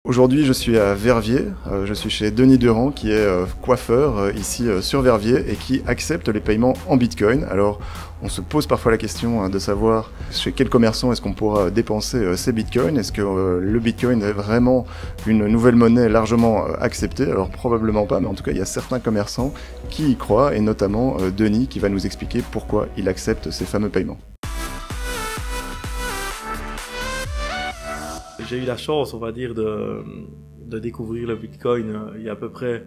Aujourd'hui, je suis à Verviers, je suis chez Denis Durand qui est coiffeur ici sur Verviers et qui accepte les paiements en Bitcoin. Alors, on se pose parfois la question de savoir chez quel commerçant est-ce qu'on pourra dépenser ces Bitcoins. Est-ce que le Bitcoin est vraiment une nouvelle monnaie largement acceptée? Alors probablement pas, mais en tout cas, il y a certains commerçants qui y croient et notamment Denis qui va nous expliquer pourquoi il accepte ces fameux paiements. J'ai eu la chance, on va dire, de découvrir le Bitcoin il y a à peu près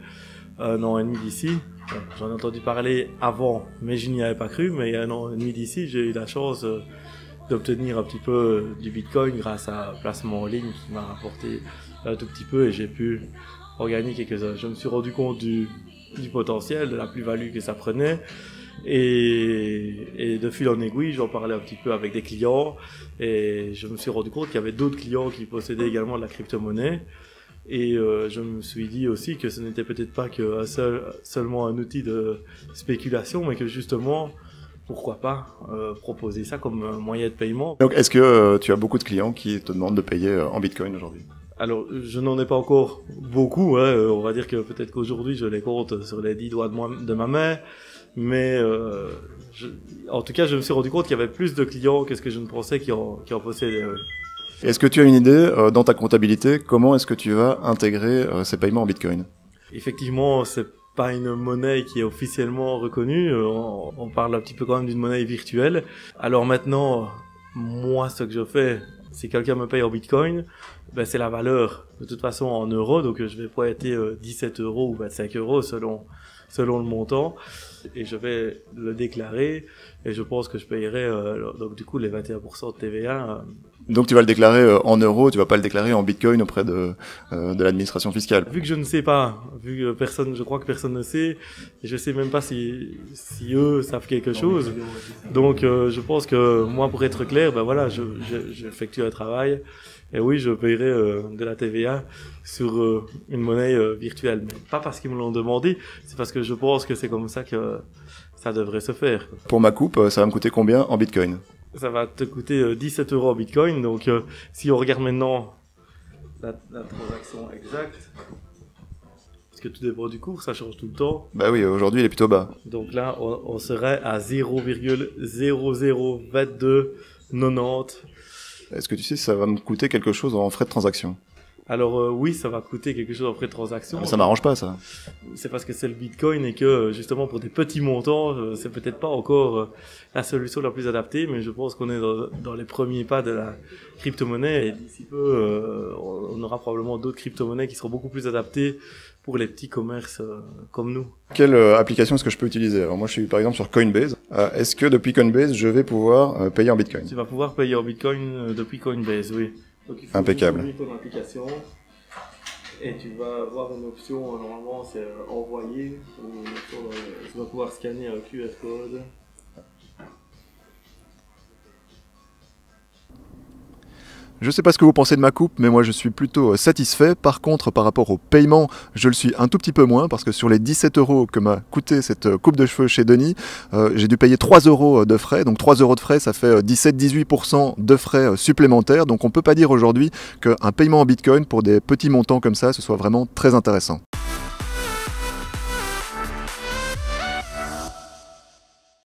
1 an et demi d'ici. Bon, j'en ai entendu parler avant, mais je n'y avais pas cru. Mais il y a 1 an et demi d'ici, j'ai eu la chance d'obtenir un petit peu du Bitcoin grâce à un placement en ligne qui m'a rapporté un tout petit peu et j'ai pu en gagner quelques-uns. Je me suis rendu compte du potentiel, de la plus-value que ça prenait. Et de fil en aiguille, j'en parlais un petit peu avec des clients et je me suis rendu compte qu'il y avait d'autres clients qui possédaient également de la crypto-monnaie et je me suis dit aussi que ce n'était peut-être pas que seulement un outil de spéculation, mais que justement, pourquoi pas proposer ça comme un moyen de paiement. Donc est-ce que tu as beaucoup de clients qui te demandent de payer en Bitcoin aujourd'hui? Alors, je n'en ai pas encore beaucoup, hein. On va dire que peut-être qu'aujourd'hui je les compte sur les 10 doigts de ma main. Mais en tout cas, je me suis rendu compte qu'il y avait plus de clients que ce que je ne pensais qui en possédaient. Est-ce que tu as une idée dans ta comptabilité, comment est-ce que tu vas intégrer ces paiements en Bitcoin? Effectivement, c'est pas une monnaie qui est officiellement reconnue. On parle un petit peu quand même d'une monnaie virtuelle. Alors maintenant, moi, ce que je fais, si quelqu'un me paye en Bitcoin, ben c'est la valeur de toute façon en euros. Donc je vais pointer 17 € ou 25 € selon le montant. Et je vais le déclarer et je pense que je payerai donc du coup les 21% de TVA. Donc tu vas le déclarer en euros, tu vas pas le déclarer en Bitcoin auprès de l'administration fiscale. Vu que je ne sais pas, vu que je crois que personne ne sait, et je sais même pas si eux savent quelque chose. Donc je pense que moi, pour être clair, ben voilà, j'effectue un travail. Et oui, je paierai de la TVA sur une monnaie virtuelle. Mais pas parce qu'ils me l'ont demandé, c'est parce que je pense que c'est comme ça que ça devrait se faire. Pour ma coupe, ça va me coûter combien en Bitcoin? Ça va te coûter 17 € en Bitcoin. Donc si on regarde maintenant la transaction exacte, parce que tout dépend du cours, ça change tout le temps. Bah oui, aujourd'hui il est plutôt bas. Donc là, on serait à 0,002290. Est-ce que tu sais si ça va me coûter quelque chose en frais de transaction? Alors oui, ça va coûter quelque chose en frais de transaction. Ça m'arrange pas, ça. C'est parce que c'est le Bitcoin et que justement pour des petits montants, c'est peut-être pas encore la solution la plus adaptée, mais je pense qu'on est dans les premiers pas de la crypto-monnaie et d'ici peu, on aura probablement d'autres crypto-monnaies qui seront beaucoup plus adaptées pour les petits commerces comme nous. Quelle application est-ce que je peux utiliser? Alors moi je suis par exemple sur Coinbase. Est-ce que depuis Coinbase je vais pouvoir payer en Bitcoin? Tu vas pouvoir payer en Bitcoin depuis Coinbase, oui. Donc, il faut impeccable. ouvrir ton application et tu vas avoir une option, normalement c'est envoyer, tu vas pouvoir scanner un QR code. Je sais pas ce que vous pensez de ma coupe, mais moi je suis plutôt satisfait. Par contre, par rapport au paiement, je le suis un tout petit peu moins, parce que sur les 17 € que m'a coûté cette coupe de cheveux chez Denis, j'ai dû payer 3 € de frais. Donc 3 € de frais, ça fait 17-18% de frais supplémentaires. Donc on peut pas dire aujourd'hui qu'un paiement en Bitcoin pour des petits montants comme ça, ce soit vraiment très intéressant.